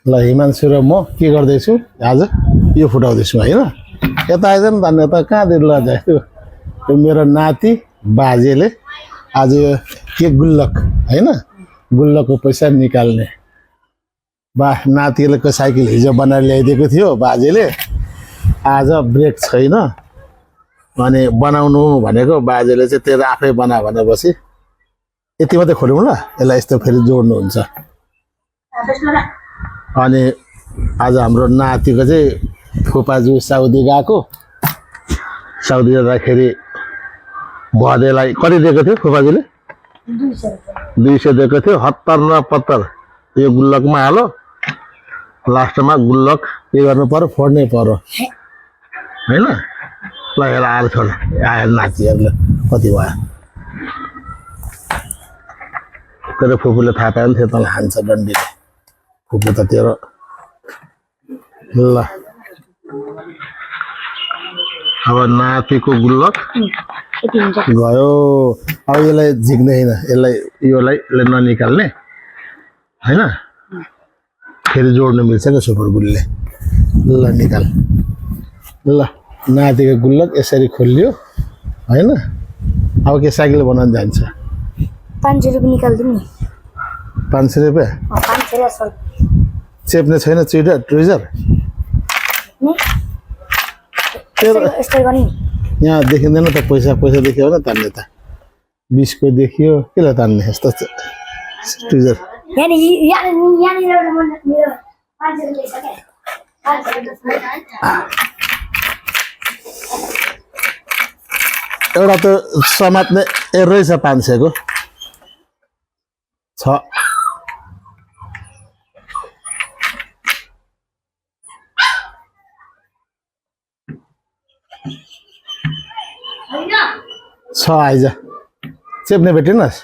ल हिमांशु र म के गर्दैछु आज यो फुटाउँदैछु हैन यता आइज नि त यता कहाँदेखि लजायो यो मेरो नाति बाजेले आज के गुल्लक हैन गुल्लकको पैसा निकाल्ने बा नातिले को साइकल हिजो बनाएर ल्याइदिएको थियो बाजेले आज ब्रेक छैन अनि बनाउनु भनेको बाजेले चाहिँ तेरो आफै बना भनेपछि यति मात्रै खोलौँ ल यसलाई यस्तो फेरि जोड्नुहुन्छ अनि आज हाम्रो नातिको चाहिँ फुपाजु साउदी गएको साउदी जाँदाखेरि भदेलाई कति दिएको थियो फुपाजुले 200 दिएको थियो हत्तर न पत्तर यो गुल्लकमा हालो लास्टमा गुल्लक के गर्नु पर्यो फोड्नै पर्यो हैन ल हेर आएर छोड आएर नातिहरूले कति भयो तेरो फुपूले थाहा पायो नि थियो तँलाई हान्छ डन्डीले फुपू त तेरो ल अब नातिको गुल्लक गयो अब यसलाई झिक्दैन यसलाई ननिकाल्ने हैन फेरि जोड्नु मिल्छ क्या सुपर गुलले ल निकाल ल नातिको गुल्लक यसरी खोलियो हैन अब के साइकल बनाउन जान्छ 500 रुपैयाँ निकाल्दिनु नि 500 रुपैयाँ 500 चेप्ने छैन ट्विजर यस्तो गर्ने यहाँ देखिँदैन त पैसा देखियो न तान्ने त 20 को देखियो केलाई तान्ने यस्तो ट्विजर एउटा त समात्ने रहेछ 500 को छ आइज चेप्ने भेटेनस्